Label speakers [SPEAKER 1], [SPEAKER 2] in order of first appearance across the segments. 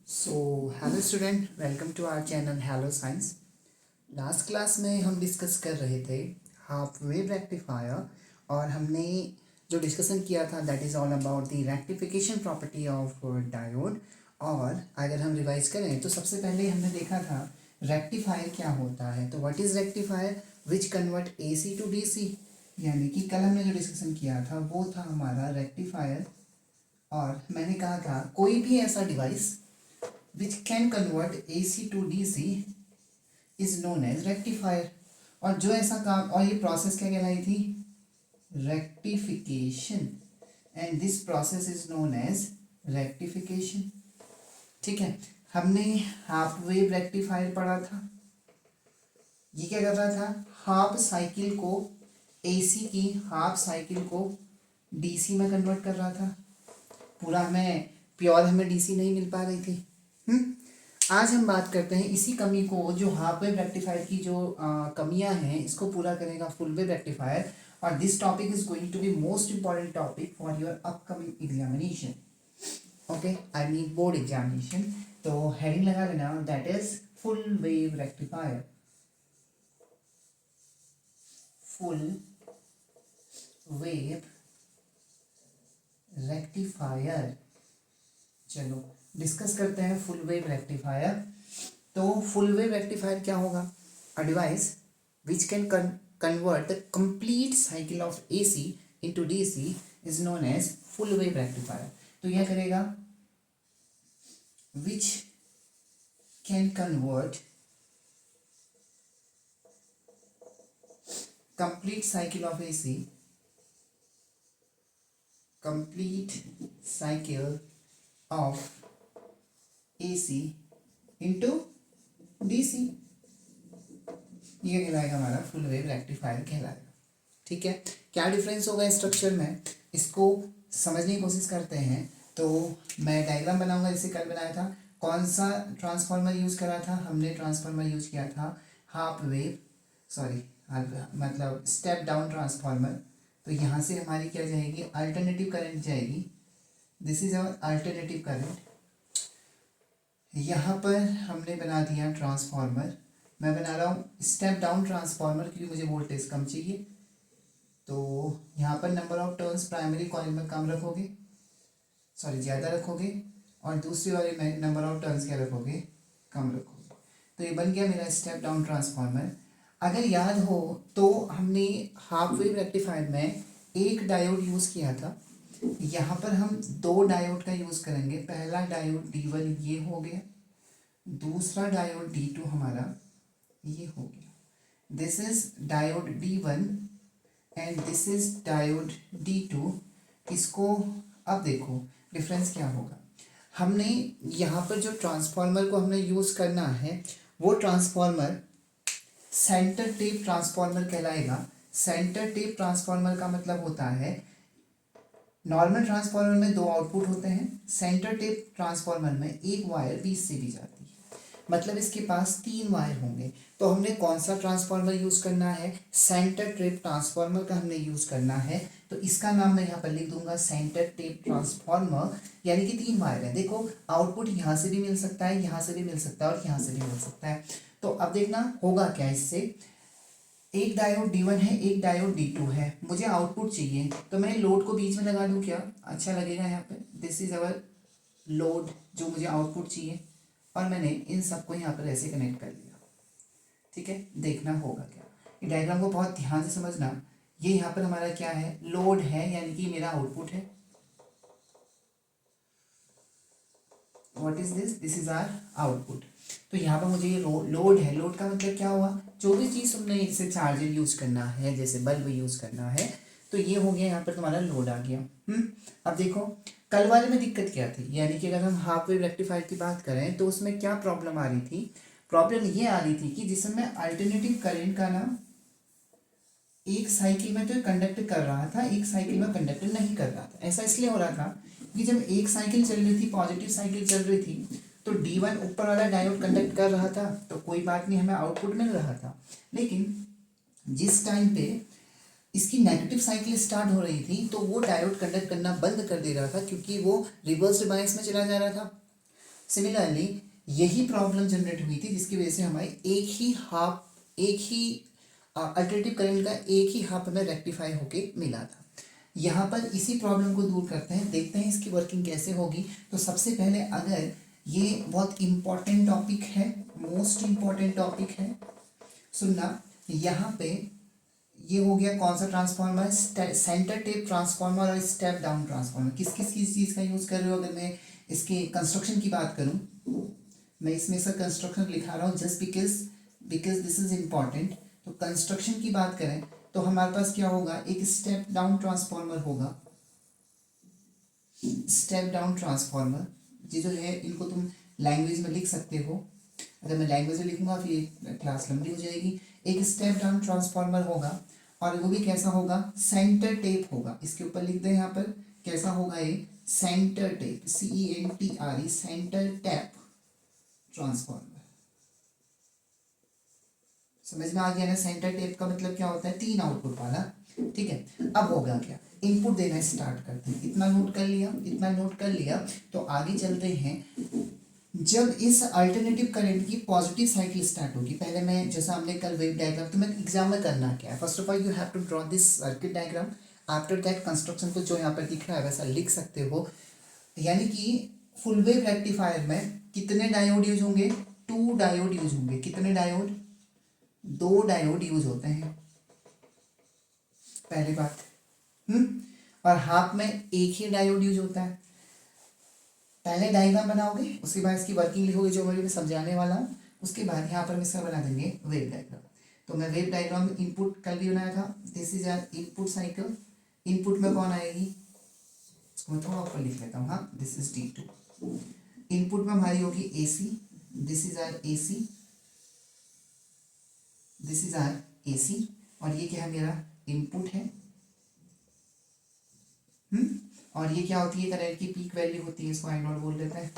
[SPEAKER 1] Hello student, welcome to our channel hello science. Last class में हम discuss कर रहे थे हाफ वेव रेक्टिफायर, और हमने जो डिस्कशन किया था that is all about the rectification property of diode. और अगर हम रिवाइज करें तो सबसे पहले हमने देखा था रेक्टिफायर क्या होता है। तो what is rectifier? Which convert AC to DC. यानी कि कल हमने जो डिस्कशन किया था वो था हमारा रेक्टिफायर, और मैंने कहा था कोई भी ऐसा device which can convert AC to DC is known as rectifier। और जो ऐसा काम, और ये प्रोसेस क्या कहलाई थी? Rectification. And this process is known as rectification. ठीक है, हमने हाफ वेव रेक्टिफायर पढ़ा था। ये क्या कर रहा था? हाफ साइकिल को, AC की हाफ साइकिल को DC में कन्वर्ट कर रहा था। पूरा हमें प्योर हमें DC नहीं मिल पा रही थी। आज हम बात करते हैं इसी कमी को, जो हाफ वेव रेक्टिफायर की जो कमियां हैं, इसको पूरा करेगा फुल वेव रेक्टिफायर। और this topic is going to be most important topic for your upcoming examination. Okay, I mean board examination. तो हेडिंग लगा लेना, that is full wave rectifier. Full wave rectifier. चलो डिस्कस करते हैं full wave rectifier. तो full wave rectifier क्या होगा? A device which can convert the complete cycle of AC into DC is known as full wave rectifier. तो यह करेगा विच can convert complete cycle of AC, complete cycle of AC into DC। ये कहलाएगा हमारा full wave rectifier कहलाएगा। ठीक है, क्या डिफरेंस होगा स्ट्रक्चर में, इसको समझने की कोशिश करते हैं। तो मैं डायग्राम बनाऊंगा जैसे कल बनाया था। कौन सा ट्रांसफार्मर यूज करा था? हमने ट्रांसफार्मर यूज किया था हाफ वेव, सॉरी मतलब स्टेप डाउन ट्रांसफार्मर। तो यहाँ से हमारी क्या जाएगी? अल्टरनेटिव करंट जाएगी। This is our alternative current. यहाँ पर हमने बना दिया ट्रांसफार्मर। मैं बना रहा हूँ स्टेप डाउन ट्रांसफार्मर क्योंकि मुझे वोल्टेज कम चाहिए। तो यहाँ पर number of turns primary coil में कम रखोगे, सॉरी ज़्यादा रखोगे, और दूसरी वाले में नंबर ऑफ टर्न्स क्या रखोगे? कम रखोगे। तो ये बन गया मेरा स्टेप डाउन ट्रांसफार्मर। अगर याद हो तो हमने हाफ वेव रेक्टिफायर में एक डायोड यूज़ किया था। यहाँ पर हम दो डायोड का यूज़ करेंगे। पहला डायोड D1 ये हो गया, दूसरा डायोड D2 हमारा ये हो गया। This is diode D1 and this is diode D2। इसको अब देखो डिफरेंस क्या होगा। हमने यहाँ पर जो ट्रांसफार्मर को हमने यूज़ करना है वो ट्रांसफार्मर सेंटर टेप ट्रांसफार्मर कहलाएगा। सेंटर टेप ट्रांसफार्मर का मतलब होता है, नॉर्मल ट्रांसफार्मर में दो आउटपुट होते हैं, सेंटर टेप ट्रांसफार्मर में एक वायर बीच से भी जाती है, मतलब इसके पास तीन वायर होंगे। तो हमने कौन सा ट्रांसफार्मर यूज़ करना है? सेंटर टेप ट्रांसफार्मर का हमने यूज़ करना है। तो इसका नाम मैं यहाँ पर लिख दूंगा सेंटर टेप ट्रांसफार्मर। यानी कि तीन वायर है। देखो आउटपुट यहाँ से भी मिल सकता है, यहाँ से भी मिल सकता है, और यहाँ से भी मिल सकता है। तो अब देखना होगा क्या इससे। एक डायोड D1 है, एक डायोड D2 है, मुझे आउटपुट चाहिए। तो मैं लोड को बीच में लगा दूं, क्या अच्छा लगेगा? यहाँ पे दिस इज अवर लोड जो मुझे आउटपुट चाहिए, और मैंने इन सबको यहाँ पर ऐसे कनेक्ट कर लिया। ठीक है, देखना होगा क्या। ये डायग्राम को बहुत ध्यान से समझना। ये यहाँ पर हमारा क्या है? लोड है, यानी कि मेरा आउटपुट है। What is this? This is our output. तो यहाँ पर मुझे ये लोड है। लोड का मतलब क्या हुआ? जो भी चीज़ तुमने इससे चार्जर यूज करना है, जैसे बल्ब यूज करना है, तो ये हो गया यहाँ पर तुम्हारा लोड आ गया। अब देखो कल वाले में दिक्कत क्या थी, यानी कि अगर हम हाफ वेव रेक्टिफायर की बात करें तो उसमें क्या प्रॉब्लम आ रही थी? प्रॉब्लम ये आ रही थी कि जिसमें अल्टरनेटिव करंट का ना एक साइकिल में तो कंडक्ट कर रहा था, एक साइकिल में कंडक्ट नहीं कर रहा था। ऐसा इसलिए हो रहा था कि जब एक साइकिल चल रही थी, पॉजिटिव साइकिल चल रही थी, तो D1 ऊपर वाला डायोड कंडक्ट कर रहा था, तो कोई बात नहीं, हमें आउटपुट मिल रहा था। लेकिन जिस टाइम पे इसकी नेगेटिव साइकिल स्टार्ट हो रही थी तो वो डायोड कंडक्ट करना बंद कर दे रहा था, क्योंकि वो रिवर्स बायस में चला जा रहा था। सिमिलरली यही प्रॉब्लम जनरेट हुई थी जिसकी वजह से हमारे एक ही अल्टरनेटिव करंट का एक ही हाफ हमें रेक्टिफाई होके मिला था। यहाँ पर इसी प्रॉब्लम को दूर करते हैं, देखते हैं इसकी वर्किंग कैसे होगी। तो सबसे पहले अगर ये बहुत इम्पॉर्टेंट टॉपिक है, मोस्ट इम्पॉर्टेंट टॉपिक है, सुनना। यहाँ पे ये हो गया कौन सा ट्रांसफॉर्मर, सेंटर टेप ट्रांसफॉर्मर और स्टेप डाउन ट्रांसफॉर्मर। किस चीज़ का यूज़ कर रहे हो? अगर मैं इसके कंस्ट्रक्शन की बात करूँ, मैं इसमें इसका कंस्ट्रक्शन लिखा रहा हूँ just because this is important. तो कंस्ट्रक्शन की बात करें तो हमारे पास क्या होगा, एक स्टेप डाउन ट्रांसफॉर्मर होगा। स्टेप डाउन ट्रांसफॉर्मर ये जो है इनको तुम लैंग्वेज में लिख सकते हो। अगर मैं लैंग्वेज में लिखूंगा फिर क्लास लंबी हो जाएगी। एक स्टेप डाउन ट्रांसफॉर्मर होगा और वो भी कैसा होगा, सेंटर टेप होगा। इसके ऊपर लिख दें यहाँ पर कैसा होगा, ये centre tap, CENTRE, centre tap transformer. समझ में आ गया ना? सेंटर टेप का मतलब क्या होता है, 3 आउटपुट वाला। ठीक है, अब होगा क्या, इनपुट देना स्टार्ट करते हैं। इतना नोट कर लिया तो आगे चलते हैं। जब इस अल्टरनेटिव करंट की पॉजिटिव साइकिल स्टार्ट होगी, पहले मैं जैसा हमने कल वेव डायग्राम, तो मैं एग्जाम में करना क्या है, first of all you have to draw this circuit diagram. After that construction को जो यहाँ पर दिख रहा है वैसा लिख सकते हो। यानी कि फुल वेव रेक्टिफायर में कितने डायोड यूज होंगे, 2 डायोड यूज होंगे। कितने डायोड, 2 डायोड यूज होते हैं, पहली बात। और हाफ में एक ही डायोड यूज होता है। पहले डायग्राम बनाओगे, उसके बाद इसकी वर्किंग लिखोगे जो मैं समझाने वाला हूँ। उसके बाद यहाँ पर हम इसका बना देंगे वेव डायग्राम। तो मैं वेव डायग्राम में इनपुट कल भी बनाया था, this is our input cycle. Input में कौन आएगी, इसको मैं थोड़ा ऊपर लिख लेता हूँ। हाँ, दिस इज D2। इनपुट में हमारी होगी AC, this is our AC, this is our AC। और ये क्या है, मेरा इनपुट है। और ये क्या होती है, करंट की पीक वैल्यू होती है, इसको I0 बोल देते हैं।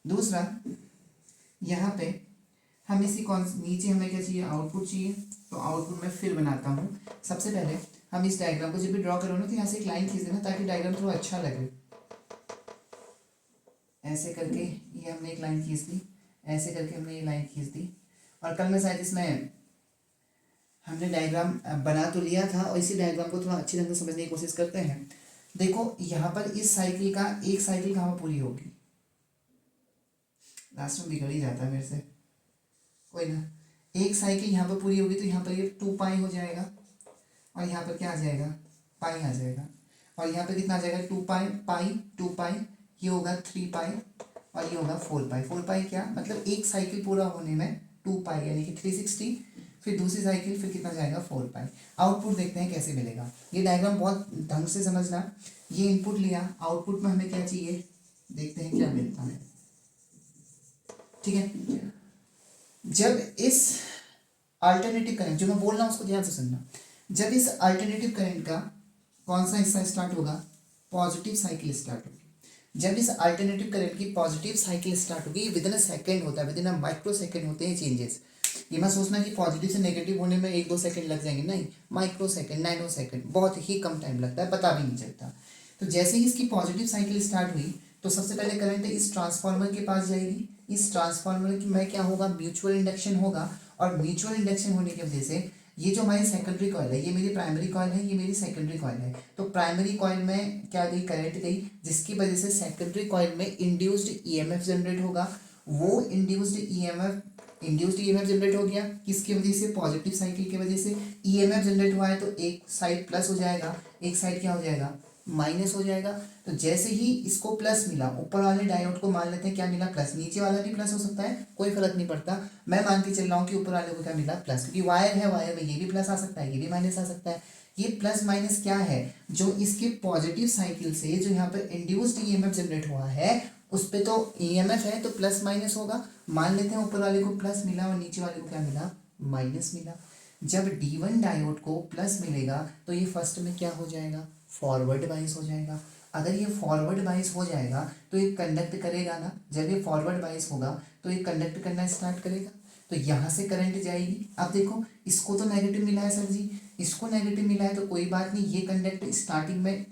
[SPEAKER 1] दूसरा, यहाँ पे हम इसी नीचे हमें क्या चाहिए, आउटपुट चाहिए। तो आउटपुट में फिर बनाता हूँ। सबसे पहले हम इस डायग्राम को जब भी ड्रॉ करो ना तो यहाँ से एक लाइन खींच देना ताकि डायग्राम थोड़ा अच्छा लगे। ऐसे करके ये हमने एक लाइन खींच दी, ऐसे करके हमने ये लाइन खींच दी। और कल में शायद इसमें हमने डायग्राम बना तो लिया था, और इसी डायग्राम को थोड़ा अच्छी तरह से समझने की कोशिश करते हैं। देखो यहाँ पर इस साइकिल का एक साइकिल कहाँ पूरी होगी, लास्ट में बिगड़ ही जाता है मेरे से, कोई ना। एक साइकिल यहाँ पर पूरी होगी तो यहाँ पर ये 2 पाई हो जाएगा, और यहाँ पर क्या आ जाएगा, पाई आ जाएगा। और यहाँ पर कितना आ जाएगा, 2 पाई 2 पाई, ये होगा 3 पाई, और ये होगा 4 पाई। 4 पाई क्या मतलब, एक साइकिल पूरा होने में 2 पाई यानी कि 360, फिर दूसरी साइकिल फिर कितना जाएगा, 4 पाई। आउटपुट देखते हैं कैसे मिलेगा। ये डायग्राम बहुत ढंग से समझना। ये इनपुट लिया, आउटपुट में हमें क्या चाहिए, देखते हैं क्या मिलता है। ठीक है, जब इस अल्टरनेटिव करंट, जो मैं बोल रहा हूँ उसको ध्यान से सुनना, जब इस अल्टरनेटिव करंट का कौन सा हिस्सा स्टार्ट होगा, पॉजिटिव साइकिल स्टार्ट होगी। जब इस अल्टरनेटिव करंट की पॉजिटिव साइकिल स्टार्ट होगी, विद इन अ सेकेंड होता है, with in a micro second होते हैं चेंजेस। ये मत सोचना कि पॉजिटिव से नेगेटिव होने में 1-2 सेकंड लग जाएंगे, नहीं, माइक्रो सेकंड, नैनो सेकंड, बहुत ही कम टाइम लगता है, पता भी नहीं चलता। तो जैसे ही इसकी पॉजिटिव साइकिल स्टार्ट हुई तो सबसे पहले करंट इस ट्रांसफार्मर के पास जाएगी। इस ट्रांसफार्मर की में क्या होगा, म्यूचुअल इंडक्शन होगा। और म्यूचुअल इंडक्शन होने की वजह से ये जो हमारी सेकेंडरी कॉइल है, ये मेरी प्राइमरी कॉइल है, ये मेरी सेकेंडरी कॉइल है। तो प्राइमरी कॉइल में क्या गई, करंट गई, जिसकी वजह से सेकेंडरी कॉइल में इंड्यूस्ड EMF जनरेट होगा। वो इंड्यूस्ड EMF जनरेट हो गया, किसकी वजह से, पॉजिटिव साइकिल की वजह से। EMF जनरेट हुआ है तो एक साइड प्लस हो जाएगा, एक साइड क्या हो जाएगा, माइनस हो जाएगा। तो जैसे ही इसको प्लस मिला, ऊपर वाले डायोड को मान लेते हैं क्या मिला, प्लस। नीचे वाला भी प्लस हो सकता है, कोई फर्क नहीं पड़ता। मैं मान के चल रहा हूँ कि ऊपर वाले को क्या मिला, प्लस, क्योंकि वायर है, वायर में ये भी प्लस आ सकता है, ये भी माइनस आ सकता है। ये प्लस माइनस क्या है, जो इसके पॉजिटिव साइकिल से जो यहाँ पर इंड्यूस्ड EMF जनरेट हुआ है उस पर तो EMF है तो प्लस माइनस होगा। मान लेते हैं ऊपर वाले को प्लस मिला और नीचे वाले को क्या मिला, माइनस मिला। जब D1 डायोड को प्लस मिलेगा तो ये फर्स्ट में क्या हो जाएगा, फॉरवर्ड बाइस हो जाएगा। अगर ये फॉरवर्ड बाइस हो जाएगा तो ये कंडक्ट करेगा ना, जब ये फॉरवर्ड बाइस होगा तो ये कंडक्ट करना स्टार्ट करेगा। तो यहाँ से करंट जाएगी। अब देखो, इसको तो नेगेटिव मिला है सर जी, इसको नेगेटिव मिला है तो कोई बात नहीं, ये कंडक्ट स्टार्टिंग में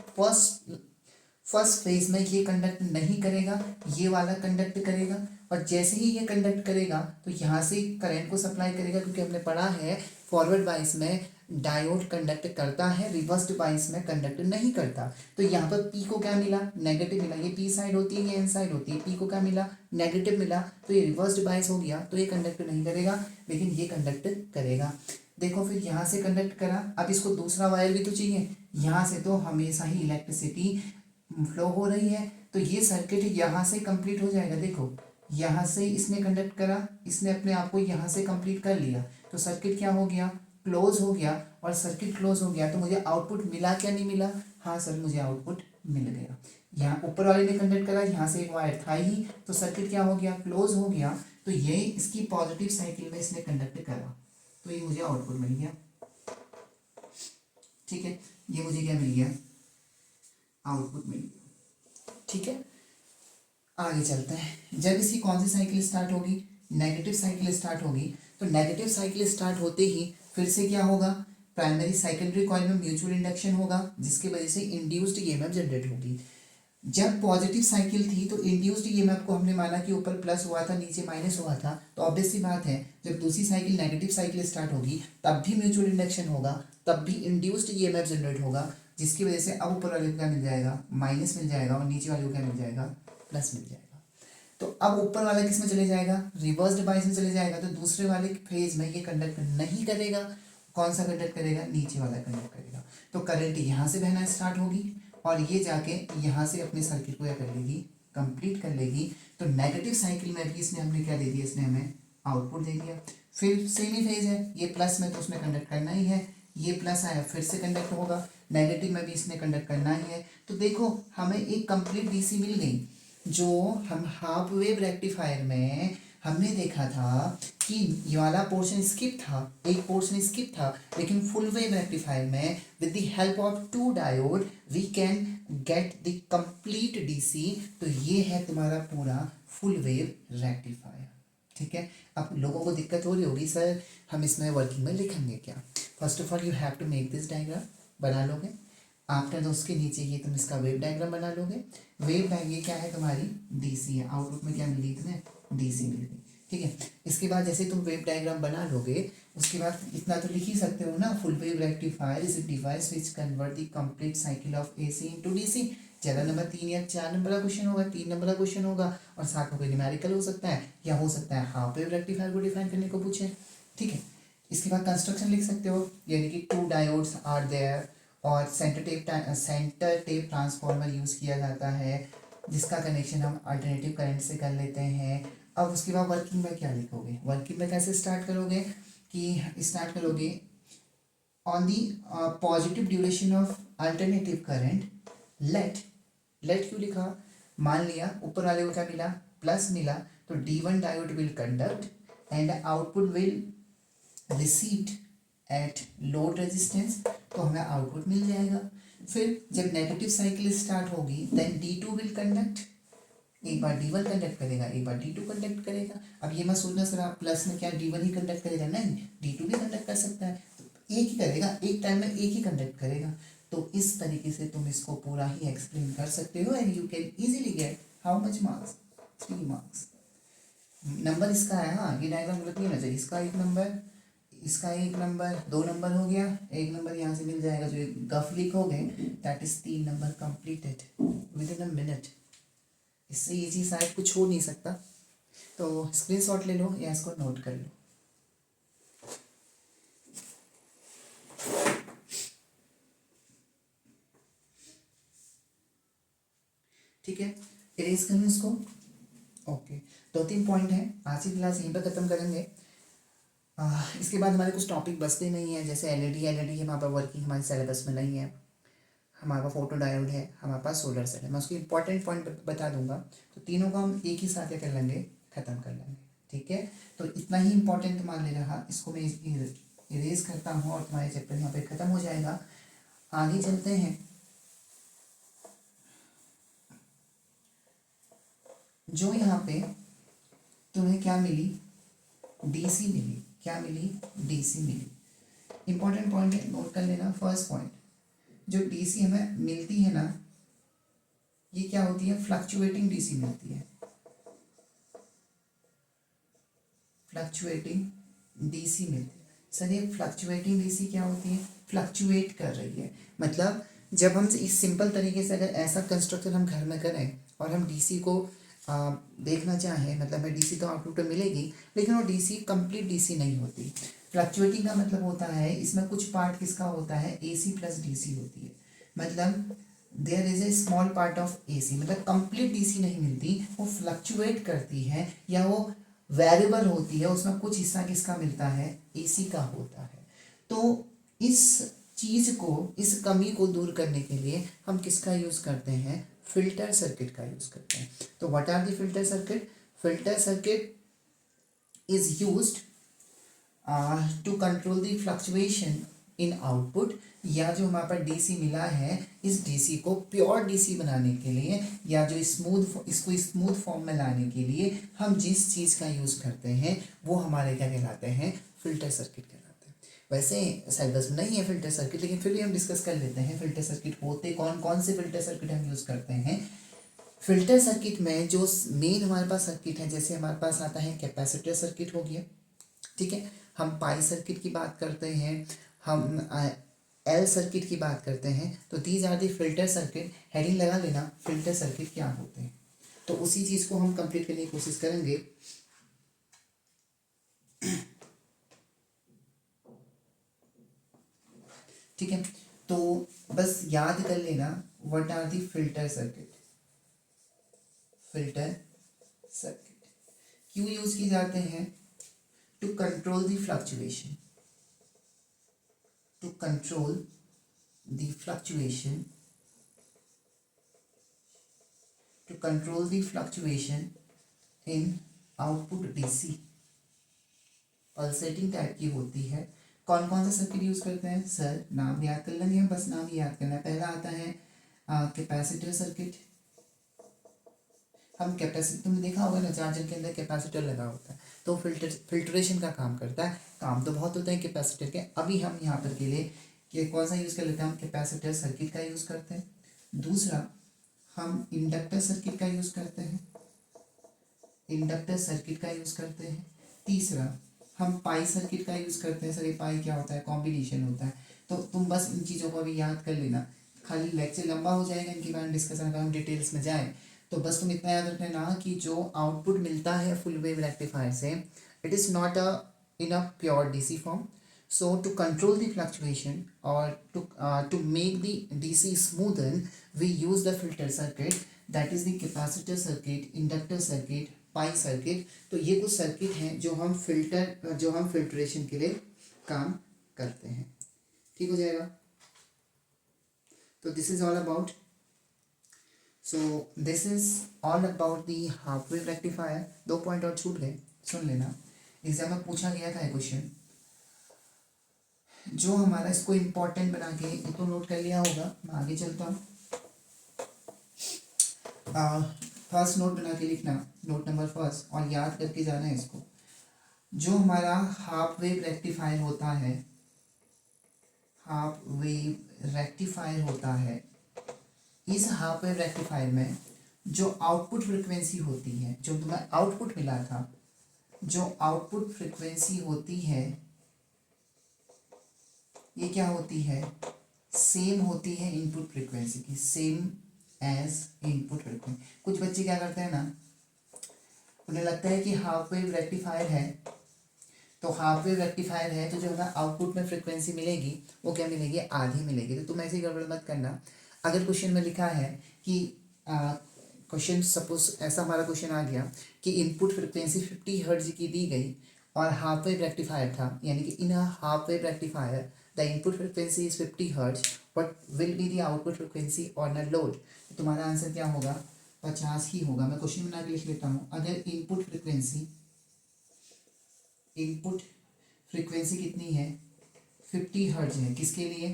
[SPEAKER 1] फर्स्ट फेज में ये कंडक्ट नहीं करेगा, ये वाला कंडक्ट करेगा, और जैसे ही ये कंडक्ट करेगा तो यहाँ से करंट को सप्लाई करेगा, क्योंकि हमने पढ़ा है फॉरवर्ड बाइस में डायोड कंडक्ट करता है, रिवर्स्ड बाइस में कंडक्ट नहीं करता। तो यहाँ पर पी को क्या मिला, नेगेटिव मिला, ये पी साइड होती है, ये एन साइड होती है, पी को क्या मिला, नेगेटिव मिला, तो ये रिवर्स्ड बाइस हो गया, तो ये कंडक्ट नहीं करेगा, लेकिन ये कंडक्ट करेगा। देखो फिर यहाँ से कंडक्ट करा, अब इसको दूसरा वायर भी तो चाहिए, यहाँ से तो हमेशा ही इलेक्ट्रिसिटी फ्लो हो रही है, तो ये सर्किट यहाँ से कंप्लीट हो जाएगा। देखो यहाँ से इसने कंडक्ट करा, इसने अपने आप को यहाँ से कंप्लीट कर लिया, तो सर्किट क्या हो गया, क्लोज हो गया, और सर्किट क्लोज हो गया तो मुझे आउटपुट मिला क्या नहीं मिला, हाँ सर मुझे आउटपुट मिल गया। यहाँ ऊपर वाले ने कंडक्ट करा, यहाँ से एक वायर था ही, तो सर्किट क्या हो गया, क्लोज हो गया, तो ये इसकी पॉजिटिव साइकिल में इसने कंडक्ट करा, तो ये मुझे आउटपुट मिल गया। ठीक है, ये मुझे क्या मिल गया, आउटपुट मिल गया। ठीक है, आगे चलते हैं। जब इसकी कौन सी साइकिल स्टार्ट होगी, नेगेटिव साइकिल स्टार्ट होगी, तो नेगेटिव साइकिल स्टार्ट होते ही फिर से क्या होगा, प्राइमरी सेकेंडरी कॉइल में म्यूचुअल इंडक्शन होगा, जिसकी वजह से इंड्यूस्ड ईएमएफ जनरेट होगी। जब पॉजिटिव साइकिल थी तो इंड्यूस्ड ईएमएफ को हमने माना कि ऊपर प्लस हुआ था, नीचे माइनस हुआ था, तो ऑब्वियस सी बात है जब दूसरी साइकिल नेगेटिव साइकिल स्टार्ट होगी तब भी म्यूचुअल इंडक्शन होगा, तब भी इंड्यूस्ड ईएमएफ जनरेट होगा, जिसकी वजह से अब ऊपर वाले को क्या मिल जाएगा, माइनस मिल जाएगा, और नीचे वाले को क्या मिल जाएगा, प्लस मिल जाएगा। तो अब ऊपर वाला किस में चले जाएगा, रिवर्स्ड बाइस में चले जाएगा, तो दूसरे वाले फेज में ये कंडक्ट नहीं करेगा। कौन सा कंडक्ट करेगा, नीचे वाला कंडक्ट करेगा, तो करंट यहाँ से बहना स्टार्ट होगी, और ये जाके यहाँ से अपने सर्किट को क्या कर लेगी, कंप्लीट कर लेगी। तो नेगेटिव साइकिल में भी इसने हमने क्या दे दिया, इसने हमें आउटपुट दे दिया। फिर सेम ही फेज है, ये प्लस में तो उसने कंडक्ट करना ही है, ये प्लस आया फिर से कंडक्ट होगा, नेगेटिव में भी इसने कंडक्ट करना ही है। तो देखो हमें एक कंप्लीट डीसी मिल गई। जो हम हाफ वेव रेक्टिफायर में हमने देखा था कि ये वाला पोर्शन स्किप था, एक पोर्शन स्किप था, लेकिन फुल वेव रेक्टिफायर में with the help of two diode we can get the complete DC. तो ये है तुम्हारा पूरा फुल वेव रेक्टिफायर। ठीक है, अब लोगों को दिक्कत हो रही होगी सर हम इसमें वर्किंग में लिखेंगे क्या। First of all you have to make this diagram, बना लोगे। आफ्टर उसके नीचे ये तुम इसका वेव डायग्राम बना लोगे। वेव डायग्राम ये क्या है, तुम्हारी डीसी है, आउटपुट में क्या मिली तुम्हें, डीसी मिल गई। ठीक है, इसके बाद जैसे तुम वेव डायग्राम बना लोगे उसके बाद इतना तो लिख ही सकते हो ना, full wave rectifier is a device which convert the complete cycle of AC into DC. Channel number 3 या 4 नंबर का क्वेश्चन होगा, 3 नंबर का क्वेश्चन होगा, और साथ में कोई न्यूमेरिकल हो सकता है, या हो सकता है हाफ वेव रेक्टिफायर को डिफाइन करने को पूछे। ठीक है, इसके बाद कंस्ट्रक्शन लिख सकते हो, यानी कि टू डायोड्स आर देयर, और सेंटर टेप ट्रांसफार्मर यूज़ किया जाता है, जिसका कनेक्शन हम अल्टरनेटिव करंट से कर लेते हैं। अब उसके बाद वर्किंग में क्या लिखोगे, वर्किंग में कैसे स्टार्ट करोगे कि स्टार्ट करोगे on the positive duration of alternative current let क्यों लिखा, मान लिया ऊपर वाले को क्या मिला, प्लस मिला, तो D1 diode will conduct and output will received at load resistance, तो हमें आउटपुट मिल जाएगा। फिर जब नेगेटिव साइकिल स्टार्ट होगी देन D2 विल कंडक्ट, एक बार D1 कंडक्ट करेगा, एक बार D2 कंडक्ट करेगा। अब ये मत सोचना सर आप प्लस में क्या D1 ही कंडक्ट करेगा, नहीं, D2 भी कंडक्ट कर सकता है, तो एक ही करेगा, एक टाइम में एक ही कंडक्ट करेगा। तो इस तरीके से तुम इसको पूरा ही एक्सप्लेन कर सकते हो, and you can easily get how much marks, 3 marks. Number इसका है, हाँ ये डायग्राम गलत नहीं होना चाहिए, इसका 1 नंबर, इसका 1 नंबर, 2 नंबर हो गया, 1 नंबर यहाँ से मिल जाएगा, जो गफ लिखोगे that is 3 number completed with in a minute. इससे ये चीज़ शायद कुछ हो नहीं सकता, तो स्क्रीनशॉट ले लो या इसको नोट कर लो। ठीक है, इरेज करूँ इसको, ओके। 2-3 पॉइंट है, आज की क्लास यहीं पर ख़त्म करेंगे। इसके बाद हमारे कुछ टॉपिक बचते नहीं हैं, जैसे एलईडी हमारे पास वर्किंग हमारे सिलेबस में नहीं है, हमारे पास फोटो डायोड है, हमारे पास सोलर सेल है, मैं उसकी इंपॉर्टेंट पॉइंट बता दूंगा, तो तीनों को हम एक ही साथ क्या कर लेंगे, ख़त्म कर लेंगे। ठीक है, तो इतना ही इंपॉर्टेंट मान ले रहा, इसको मैं इरेज करता हूँ और तुम्हारे चैप्टर यहाँ पे ख़त्म हो जाएगा। आगे चलते हैं, जो यहाँ पे तुम्हें क्या मिली, डीसी मिली, क्या मिली, डीसी मिली। इंपॉर्टेंट पॉइंट है, नोट कर लेना। फर्स्ट पॉइंट, जो डीसी हमें मिलती है ना, ये क्या होती है, फ्लक्चुएटिंग डीसी मिलती है, फ्लक्चुएटिंग डीसी मिलती है। सर ये फ्लक्चुएटिंग डीसी क्या होती है, फ्लक्चुएट कर रही है, मतलब जब हम इस सिंपल तरीके से अगर ऐसा कंस्ट्रक्टर हम घर में करें और हम डीसी को देखना चाहें, मतलब हमें डीसी तो आउटपुट तो मिलेगी, लेकिन वो डीसी कंप्लीट डीसी नहीं होती। फ्लक्चुएटिंग का मतलब होता है इसमें कुछ पार्ट किसका होता है, एसी प्लस डीसी होती है, मतलब there is a small part of AC, मतलब कंप्लीट डीसी नहीं मिलती, वो फ्लक्चुएट करती है या वो वेरिएबल होती है, उसमें कुछ हिस्सा किसका मिलता है, एसी का होता है। तो इस चीज़ को, इस कमी को दूर करने के लिए हम किसका यूज़ करते हैं, फिल्टर सर्किट का यूज़ करते हैं। तो what are the filter circuit, filter circuit is used to control the fluctuation in output, या जो हमारे पास डीसी मिला है इस डीसी को प्योर डीसी बनाने के लिए, या जो इसको स्मूथ फॉर्म में लाने के लिए हम जिस चीज़ का यूज़ करते हैं वो हमारे क्या कहलाते हैं, फिल्टर सर्किट कहलाते हैं। वैसे सिलेबस में नहीं है फिल्टर सर्किट, लेकिन फिर भी हम डिस्कस कर लेते हैं फिल्टर सर्किट होते कौन कौन से फिल्टर सर्किट हम यूज़ करते हैं। फिल्टर सर्किट में जो मेन हमारे पास सर्किट है, जैसे हमारे पास आता है कैपेसिटर सर्किट हो गया, ठीक है, हम पाई सर्किट की बात करते हैं, हम एल सर्किट की बात करते हैं, तो these are the filter circuit, heading लगा लेना फिल्टर सर्किट क्या होते हैं। तो उसी चीज़ को हम कंप्लीट करने की कोशिश करेंगे। ठीक है, तो बस याद कर लेना what are the filter circuit, filter circuit क्यों यूज किए जाते हैं, to control the fluctuation, to control the fluctuation, to control the fluctuation in output DC, pulsating type की होती है। कौन कौन सा सर्किट यूज करते हैं, सर नाम याद कर लेंगे हम, बस नाम ही याद करना है। पहला आता है कैपेसिटर सर्किट, हम कैपेसिटर, तुमने देखा होगा ना चार्जर के अंदर कैपेसिटर लगा होता है, तो फिल्ट्रेशन का काम करता है। काम तो बहुत होता है कैपेसिटर के, अभी हम यहाँ पर के लिए कि कौन सा यूज़ कर लेते हैं, हम कैपेसिटर सर्किट का यूज़ करते हैं। दूसरा हम इंडक्टर सर्किट का यूज़ करते हैं, इंडक्टर सर्किट का यूज़ करते हैं। तीसरा हम पाई सर्किट का यूज़ करते हैं। सर ये पाई क्या होता है, कॉम्बिनेशन होता है। तो तुम बस इन चीज़ों को अभी याद कर लेना, खाली लेक्चर लंबा हो जाएगा इनके बारे में डिस्कशन, अगर हम डिटेल्स में जाएँ तो बस तुम इतना याद रखना ना कि जो आउटपुट मिलता है फुल वेव रेक्टिफायर से, it is not in a pure DC form. So to control the fluctuation or to make the DC smoothen, we use the filter circuit, that is the capacitor circuit, inductor circuit, pi circuit। तो ये कुछ circuit हैं जो हम filtration के लिए काम करते हैं। ठीक हो जाएगा, तो this is all about, so this is all about the half wave rectifier. 2 point और छूट गए, सुन लेना, एग्जाम में पूछा गया था क्वेश्चन जो हमारा, इसको इम्पोर्टेंट बना के ये तो नोट कर लिया होगा, मैं आगे चलता हूँ। फर्स्ट नोट बना के लिखना, नोट नंबर फर्स्ट, और याद करके जाना है इसको। जो हमारा हाफ वेव रेक्टिफायर होता है, हाफ वेव रेक्टिफायर होता है, इस हाफ वेव रेक्टिफायर में जो आउटपुट फ्रिक्वेंसी होती है, जो तुम्हें आउटपुट मिला था, जो आउटपुट फ्रिक्वेंसी होती है ये क्या होती है, सेम होती है इनपुट फ्रिक्वेंसी की, सेम एज इनपुट फ्रिक्वेंसी। कुछ बच्चे क्या करते हैं ना, उन्हें लगता है कि हाफ वेव रेक्टिफायर है, तो हाफ वेव रेक्टिफायर है तो जो हमें आउटपुट में फ्रिक्वेंसी मिलेगी वो क्या मिलेगी, आधी मिलेगी। तो तुम ऐसे ही गड़बड़ मत करना। अगर क्वेश्चन में लिखा है कि क्वेश्चन सपोज ऐसा हमारा क्वेश्चन आ गया कि इनपुट फ्रिक्वेंसी 50 हर्ट्ज की दी गई और हाफ वेव रेक्टिफायर था, यानी कि in half wave rectifier the input frequency is 50 hertz, what will be the output frequency on a load? तो तुम्हारा आंसर क्या होगा, 50 ही होगा। मैं क्वेश्चन बना के लिख लेता हूँ। अगर इनपुट फ्रिक्वेंसी कितनी है, 50 हर्ट्ज है, किसके लिए,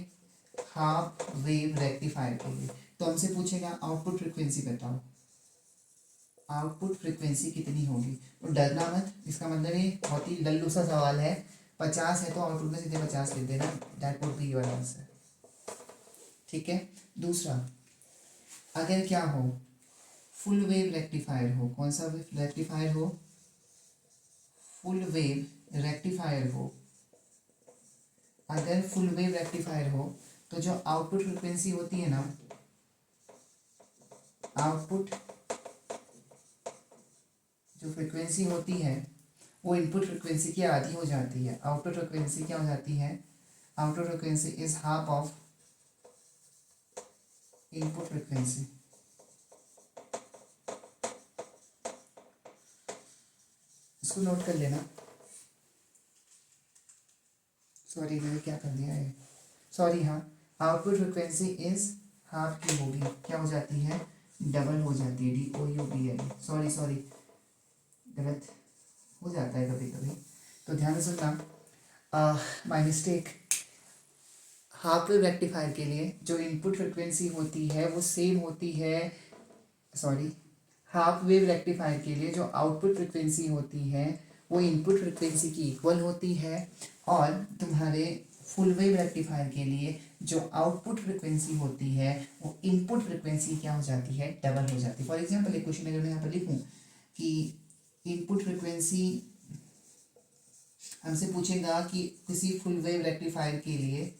[SPEAKER 1] हाफ वेव रेक्टिफायर के लिए, तो हमसे पूछेगा आउटपुट फ्रिक्वेंसी बताओ, आउटपुट फ्रिक्वेंसी कितनी होगी। तो डरना मत, इसका मतलब ये बहुत ही लल्लू सा सवाल है। 50 है तो आउटपुट में सीधे 50 लिख देना, that would be your answer. ठीक है। दूसरा, अगर क्या हो फुल वेव रेक्टिफायर हो, कौन सा रेक्टिफायर हो, फुल वेव रेक्टिफायर हो, अगर फुल वेव रेक्टिफायर हो तो जो आउटपुट फ्रिक्वेंसी होती है ना, आउटपुट जो फ्रिक्वेंसी होती है वो इनपुट फ्रिक्वेंसी की आधी हो जाती है। आउटपुट फ्रिक्वेंसी क्या हो जाती है, output frequency is half of input frequency. इसको नोट कर लेना। सॉरी मैंने क्या कर दिया है, सॉरी, हाँ, आउटपुट फ्रिक्वेंसी इज हाफ की होगी, क्या हो जाती है, डबल हो जाती है, DOUBL, सॉरी सॉरी, गलत हो जाता है कभी कभी, तो ध्यान से सुनना, my mistake. Half wave rectifier के लिए जो इनपुट फ्रिक्वेंसी होती है वो सेम होती है, सॉरी, हाफ वेव रेक्टिफायर के लिए जो आउटपुट फ्रिक्वेंसी होती है वो इनपुट फ्रिक्वेंसी की इक्वल होती है, और तुम्हारे फुल वेव रेक्टिफायर के लिए जो आउटपुट फ्रिक्वेंसी होती है वो इनपुट फ्रिक्वेंसी क्या हो जाती है, डबल हो जाती है। फॉर एग्जांपल एक क्वेश्चन अगर मैं यहाँ पर लिखूँ कि इनपुट फ्रिक्वेंसी हमसे पूछेगा कि किसी फुल वेव रेक्टिफायर के लिए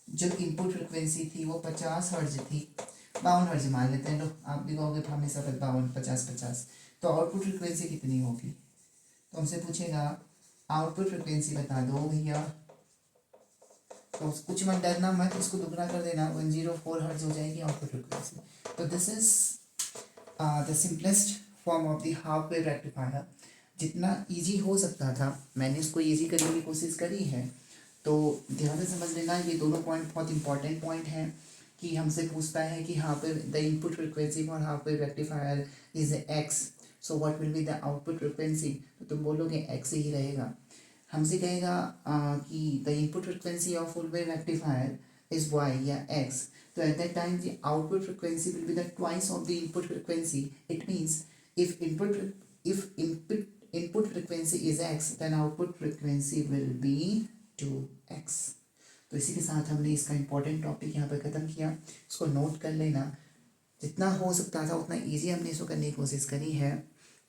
[SPEAKER 1] जो इनपुट फ्रिक्वेंसी थी वो 50 हर्ट्ज थी, 52 हर्ट्ज मान लेते हैं, लो आप भी कहोगे हमेशा 52 50 50, तो आउटपुट फ्रिक्वेंसी कितनी होगी, तो हमसे पूछेगा आउटपुट फ्रिक्वेंसी बता दो भैया, तो कुछ मत डरना मत, इसको दुगना कर देना, 104 हर्ट्ज हो जाएगी आउटपुट फ्रिक्वेंसी। तो this is the simplest form of the half wave rectifier. जितना इजी हो सकता था मैंने इसको इजी करने की कोशिश करी है, तो ध्यान से समझ लेना, ये दोनों पॉइंट बहुत इंपॉर्टेंट पॉइंट हैं कि हमसे पूछता है कि हाँ पे the input frequency for half wave rectifier is X, so what will be the output frequency, तो तुम बोलोगे एक्स ही रहेगा। हमसे कहेगा कि the input frequency of full wave rectifier is Y या एक्स, तो at that time the output frequency will be the twice of the input frequency. It means if input frequency is x then output frequency will be 2x। तो इसी के साथ हमने इसका important topic यहाँ पर ख़त्म किया, इसको नोट कर लेना। जितना हो सकता था उतना इजी हमने इसको करने की कोशिश करी है।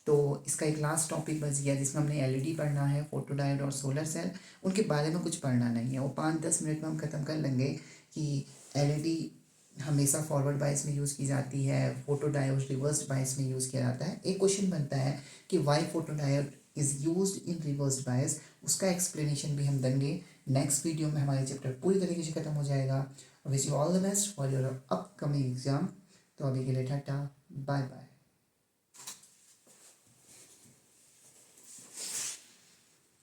[SPEAKER 1] तो इसका एक लास्ट टॉपिक बच गया जिसमें हमने एलईडी पढ़ना है, फोटो डायोड और सोलर सेल, उनके बारे में कुछ पढ़ना नहीं है, वो 5-10 मिनट में हम ख़त्म कर लेंगे कि एलईडी हमेशा फॉरवर्ड बायस में यूज़ की जाती है, फोटो डायोड रिवर्स बायस में यूज़ किया जाता है। एक क्वेश्चन बनता है कि why photo diode is used in reverse bias, उसका एक्सप्लेनेशन भी हम देंगे नेक्स्ट वीडियो में। हमारे चैप्टर पूरी तरीके से खत्म हो जाएगा। Wish you all the best for your upcoming exam. तो अभी के लिए टाटा, बाय बाय।